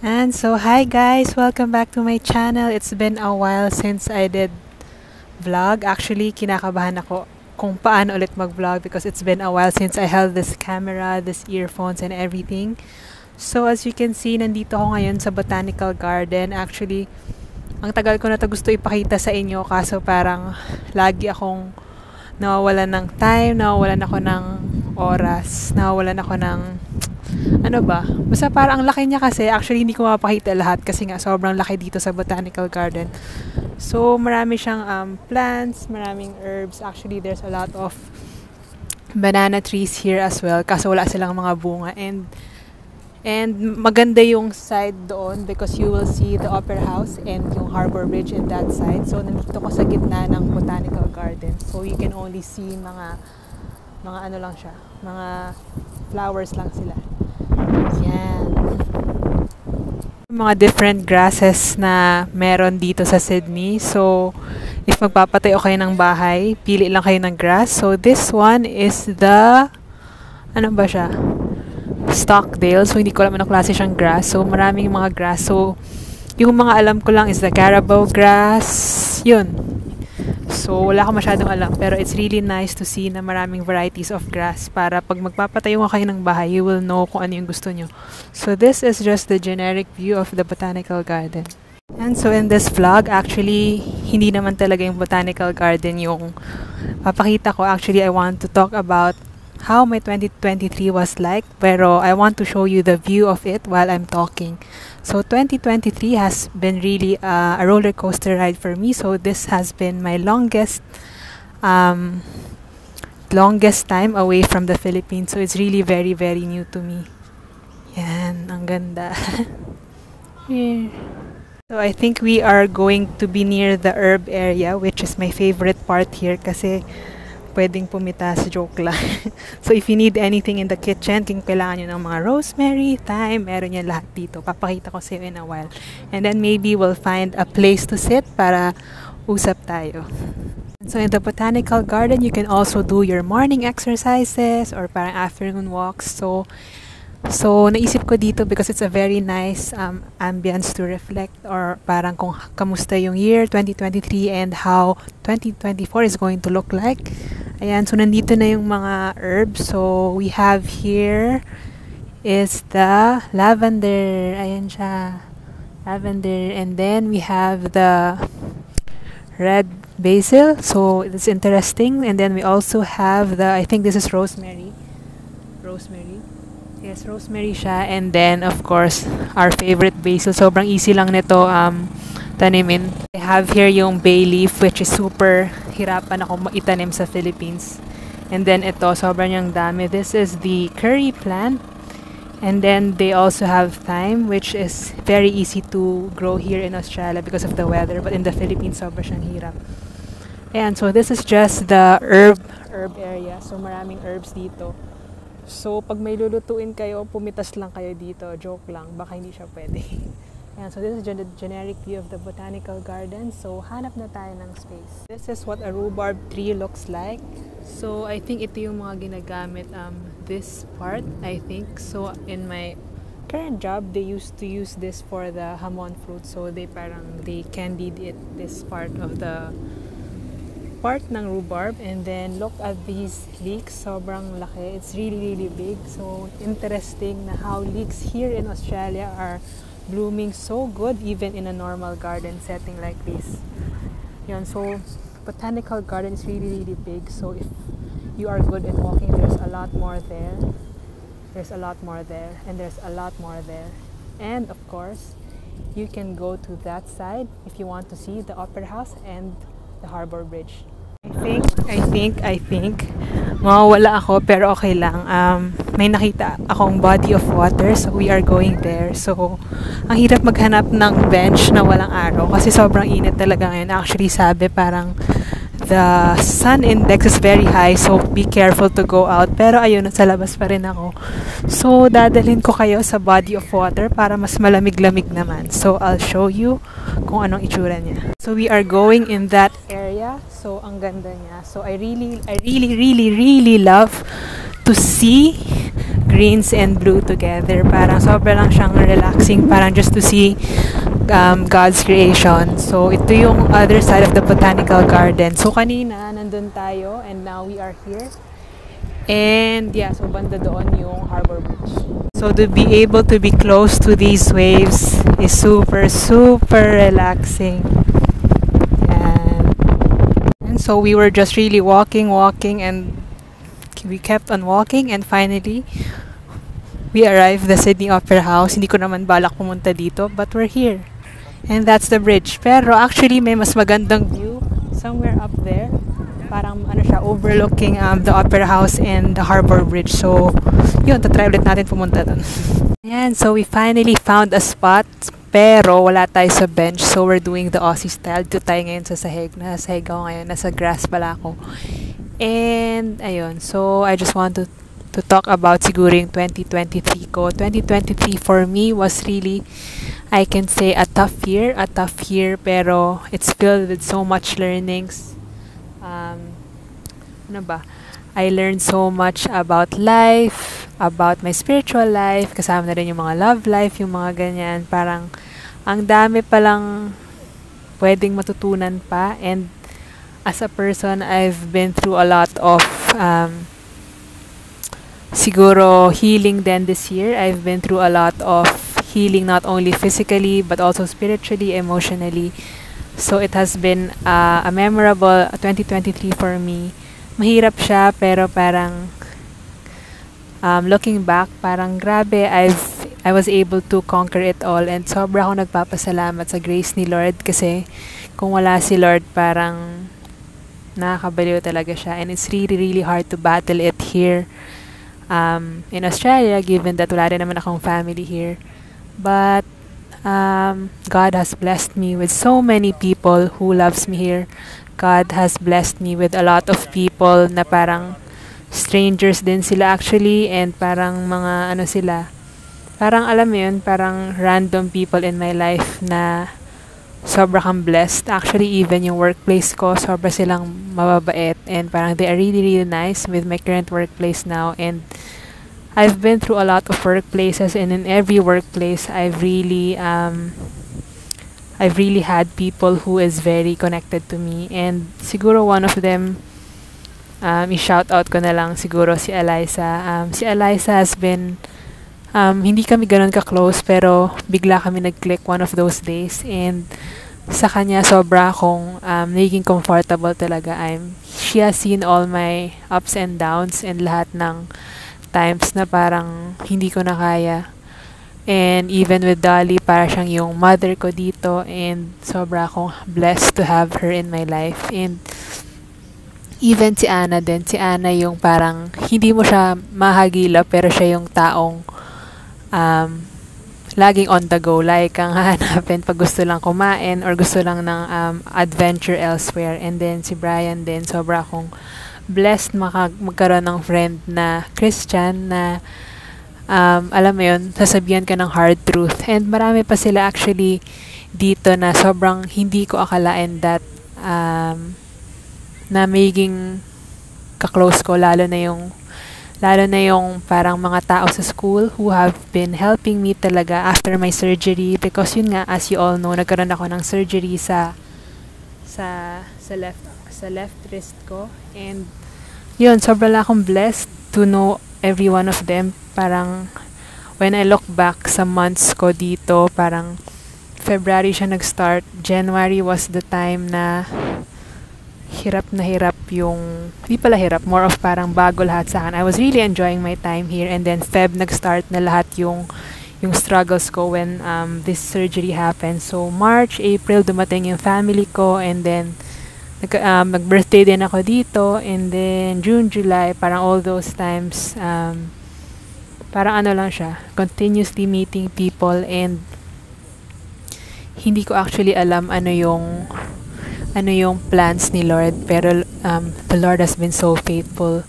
And so, hi guys! Welcome back to my channel. It's been a while since I did vlog. Actually, kinakabahan ako kung paano ulit mag-vlog because it's been a while since I held this camera, this earphones, and everything. So, as you can see, nandito ako ngayon sa Botanical Garden. Actually, ang tagal ko na to gusto ipakita sa inyo kaso parang lagi akong nawawalan ng time, nawawalan ako ng oras, nawawalan ako ng ano ba? Basta parang ang laki niya kasi. Actually, hindi ko mapakita lahat kasi nga sobrang laki dito sa Botanical Garden. So, marami siyang plants, maraming herbs. Actually, there's a lot of banana trees here as well kasi wala silang mga bunga. And maganda yung side doon because you will see the Opera House and yung Harbor Bridge in that side. So, nandito ko sa gitna ng Botanical Garden. So, you can only see mga ano lang siya, mga flowers lang sila. Yan. Mga different grasses na meron dito sa Sydney. So, if magpapatayo kayo ng bahay, pili lang kayo ng grass. So, this one is the, ano ba siya? Stockdale. So, hindi ko alam anong klase siyang grass. So, maraming mga grass. So, yung mga alam ko lang is the Carabao grass. Yun. So, wala ko masyadong alam. Pero it's really nice to see na maraming varieties of grass para pag magpapatayo kayo ng bahay, you will know kung ano yung gusto nyo. So, this is just the generic view of the Botanical Garden. And so, in this vlog, actually, hindi naman talaga yung Botanical Garden yung papakita ko. Actually, I want to talk about how my 2023 was like. Pero, I want to show you the view of it while I'm talking. So 2023 has been really a roller coaster ride for me. So this has been my longest time away from the Philippines. So it's really very, very new to me. Yan, ang ganda. Yeah. So I think we are going to be near the herb area, which is my favorite part here kasi pwedeng pumitas, joke lang. So, if you need anything in the kitchen, kung kailangan nyo ng mga rosemary, thyme, meron yan lahat dito. Papakita ko sa'yo in a while. And then, maybe we'll find a place to sit para usap tayo. So, in the Botanical Garden, you can also do your morning exercises or parang afternoon walks. So, naisip ko dito because it's a very nice ambience to reflect or parang kung kamusta yung year 2023 and how 2024 is going to look like. Ayan, so nandito na yung mga herbs. So, we have here is the lavender. Ayan siya. Lavender. And then, we have the red basil. So, it's interesting. And then, we also have the, I think this is rosemary. Rosemary. Yes, rosemary siya. And then, of course, our favorite basil. Sobrang easy lang nito tanimin. I have here yung bay leaf which is super hirapan ako itanim sa Philippines. And then ito, sobrang yung dami. This is the curry plant. And then they also have thyme which is very easy to grow here in Australia because of the weather. But in the Philippines, sobrang siyang hirap. And so this is just the herb area. So maraming herbs dito. So pag may lulutuin kayo, pumitas lang kayo dito. Joke lang, baka hindi siya pwede. And so this is the generic view of the Botanical Garden. So hanap na tayo ng space. This is what a rhubarb tree looks like. So I think ito yung mga ginagamit this part, I think. So in my current job, they used to use this for the hamon fruit. So they candied it, this part of the part ng rhubarb. And then look at these leeks, sobrang laki. It's really, really big. So interesting na how leeks here in Australia are blooming so good even in a normal garden setting like this. Yan, so Botanical Garden is really, really big. So if you are good at walking, there's a lot more there. There's a lot more there. And there's a lot more there. And of course, you can go to that side if you want to see the Opera House and the Harbor Bridge. I think mawawala ako pero okay lang. May nakita akong body of water, so we are going there. So ang hirap maghanap ng bench na walang araw kasi sobrang init talaga ngayon. Actually, sabi parang the sun index is very high, so be careful to go out. Pero ayun, sa labas pa rin ako. So dadalhin ko kayo sa body of water para mas malamig-lamig naman. So I'll show you kung anong itsura niya. So we are going in that area. So ang ganda niya. So I really love to see greens and blue together. Parang sobra lang siyang relaxing, parang just to see God's creation. So, ito yung other side of the botanical garden. So, kanina, nandun tayo, and now we are here. And yeah, so banda doon yung Harbor Bridge. So, to be able to be close to these waves is super, super relaxing. And so, we were just really walking, and we kept on walking, and finally, we arrived the Sydney Opera House. Hindi ko naman balak pumunta dito, but we're here. And that's the bridge. Pero actually, may mas magandang view somewhere up there. Parang ano siya, overlooking the Opera House and the Harbor Bridge. So, yun, tatry ulit natin pumunta dun. Ayan, so we finally found a spot. Pero wala tayo sa bench. So, we're doing the Aussie style. Dito tayo ngayon sa sahig. Nasa sahig ako ngayon. Nasa grass pala ako. And, ayun. So, I just want to talk about siguro yung 2023 ko. 2023 for me was really, I can say, a tough year, pero it's filled with so much learnings. Ano ba? I learned so much about life, about my spiritual life, kasama na rin yung mga love life, yung mga ganyan. Parang, ang dami palang pwedeng matutunan pa. And as a person, I've been through a lot of siguro healing then this year. I've been through a lot of healing, not only physically but also spiritually, emotionally. So it has been a memorable 2023 for me. Mahirap siya, pero parang looking back, parang grabe, I was able to conquer it all, and sobra ako nagpapasalamat sa grace ni Lord, kasi kung wala si Lord, parang nakakabaliw talaga siya, and it's really, really hard to battle it here in Australia, given that wala rin naman akong family here. But God has blessed me with so many people who loves me here. God has blessed me with a lot of people na parang strangers din sila actually, and parang mga ano sila, parang alam mo yun, parang random people in my life na sobra kang blessed. Actually, even yung workplace ko, sobra silang mababait, and parang they are really, really nice with my current workplace now. And I've been through a lot of workplaces, and in every workplace, I've really had people who is very connected to me. And siguro one of them, i-shout out ko na lang siguro si Eliza. Si Eliza has been, hindi kami ganun ka-close, pero bigla kami nag-click one of those days. And sa kanya, sobra akong naging comfortable talaga. She has seen all my ups and downs and lahat ng times na parang hindi ko na kaya. And even with Dolly, para siyang yung mother ko dito, and sobra akong blessed to have her in my life. And even si Anna din, si Anna yung parang hindi mo siya mahagila, pero siya yung taong laging on the go, like kang hahanapin pag gusto lang kumain or gusto lang ng adventure elsewhere. And then si Brian din, sobra akong blessed magkaroon ng friend na Christian na alam mo yun, sasabihan ka ng hard truth. And marami pa sila actually dito na sobrang hindi ko akalain that na magiging ka-close ko, lalo na yung parang mga tao sa school who have been helping me talaga after my surgery, because yun nga, as you all know, nagkaroon ako ng surgery sa left wrist ko. And yun, sobrang lang akong blessed to know every one of them. Parang when I look back sa months ko dito, parang February siya nag-start. January was the time na hirap yung, hindi pala hirap, more of parang bago lahat sa akin. I was really enjoying my time here, and then Feb nag-start na lahat yung struggles ko when this surgery happened. So March, April, dumating yung family ko, and then nag-birthday din ako dito, and then June, July, parang all those times, parang ano lang siya, continuously meeting people, and hindi ko actually alam ano yung plans ni Lord, pero the Lord has been so faithful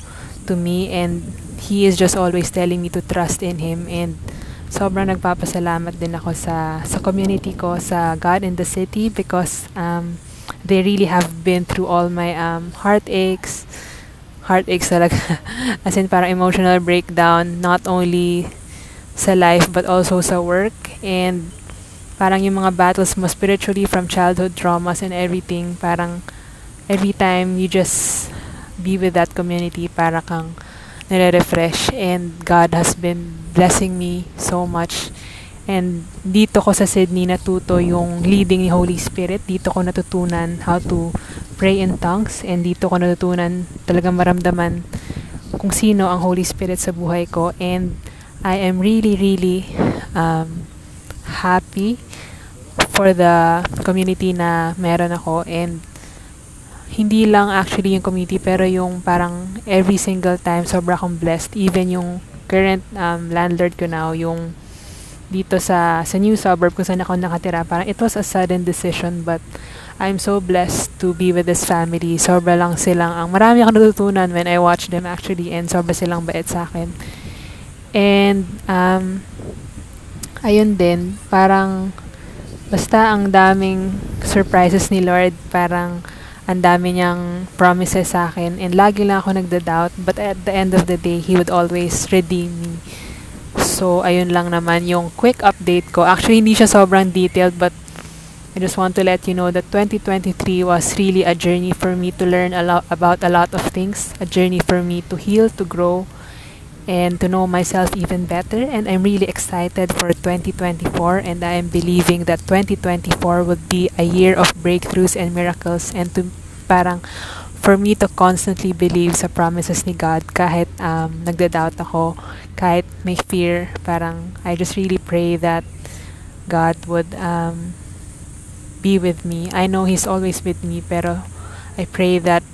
to me, and He is just always telling me to trust in Him. And sobrang nagpapasalamat din ako sa community ko, sa God in the City, because they really have been through all my heartaches, heartaches talaga. As in, parang emotional breakdown, not only sa life, but also sa work. And parang yung mga battles mo spiritually from childhood traumas and everything, parang every time you just be with that community, para kang nare-refresh. And God has been blessing me so much. And dito ko sa Sydney natuto yung leading ni Holy Spirit. Dito ko natutunan how to pray in tongues. And dito ko natutunan talagang maramdaman kung sino ang Holy Spirit sa buhay ko. And I am really, really happy for the community na meron ako. And hindi lang actually yung community, pero yung parang every single time sobra akong blessed. Even yung current landlord ko now, yung dito sa new suburb kung saan ako nakatira, parang it was a sudden decision, but I'm so blessed to be with this family. Sobra lang silang, marami akong natutunan when I watch them actually, and sobra silang bait sa akin. And ayun din, parang basta ang daming surprises ni Lord, parang ang dami niyang promises sa akin, and lagi lang ako nagda-doubt, but at the end of the day, He would always redeem me. So, ayun lang naman yung quick update ko. Actually, hindi siya sobrang detailed, but I just want to let you know that 2023 was really a journey for me to learn about a lot of things, a journey for me to heal, to grow, and to know myself even better. And I'm really excited for 2024, and I am believing that 2024 would be a year of breakthroughs and miracles, and to parang for me to constantly believe sa promises ni God kahit nagda-doubt ako, kahit may fear. Parang I just really pray that God would be with me. I know He's always with me, pero I pray that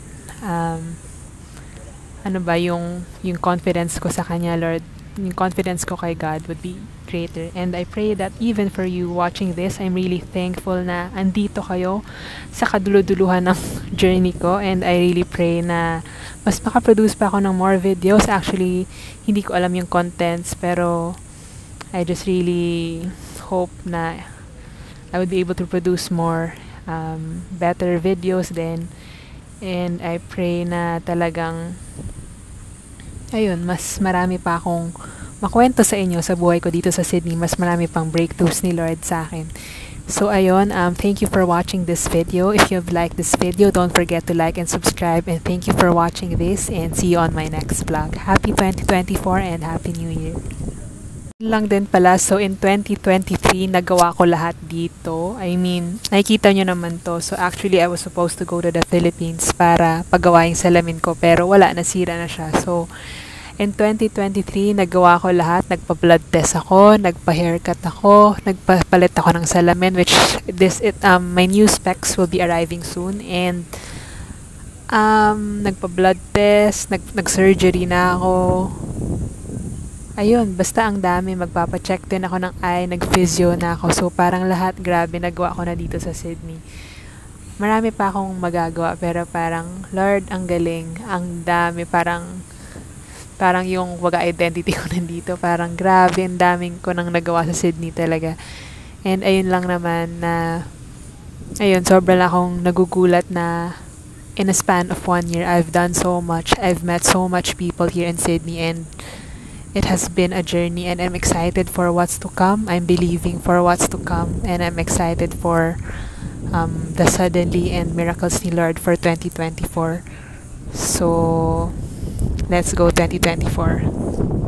yung confidence ko sa Kanya, Lord, yung confidence ko kay God would be greater. And I pray that even for you watching this, I'm really thankful na andito kayo sa kaduluduluhan ng journey ko, and I really pray na mas makaproduce pa ako ng more videos. Actually, hindi ko alam yung contents, pero I just really hope na I would be able to produce more better videos then. And I pray na talagang ayun, mas marami pa akong makwento sa inyo sa buhay ko dito sa Sydney. Mas marami pang breakthroughs ni Lord sa akin. So ayun, thank you for watching this video. If you've liked this video, don't forget to like and subscribe. And thank you for watching this, and see you on my next vlog. Happy 2024 and Happy New Year. Lang din pala, so in 2023, nagawa ko lahat dito. I mean, nakikita nyo naman to. So actually, I was supposed to go to the Philippines para pagawa yung salamin ko, pero wala, nasira na siya. So, in 2023, nagawa ko lahat. Nagpa-blood test ako, nagpa-haircut ako, nagpapalit ako ng salamin, which my new specs will be arriving soon. And nagpa-blood test, nag-surgery na ako. Ayun, basta ang dami. Magpapacheck din ako ng eye, nag-physio na ako. So, parang lahat, grabe, nagawa ko na dito sa Sydney. Marami pa akong magagawa, pero parang, Lord, ang galing, ang dami, parang yung waga identity ko nandito. Parang grabe, ang daming ko nang nagawa sa Sydney talaga. And ayun lang naman na, ayun, sobrang akong nagugulat na in a span of 1 year, I've done so much. I've met so much people here in Sydney, and it has been a journey, and I'm excited for what's to come. I'm believing for what's to come, and I'm excited for the suddenly and miracles ni Lord for 2024. So, let's go 2024.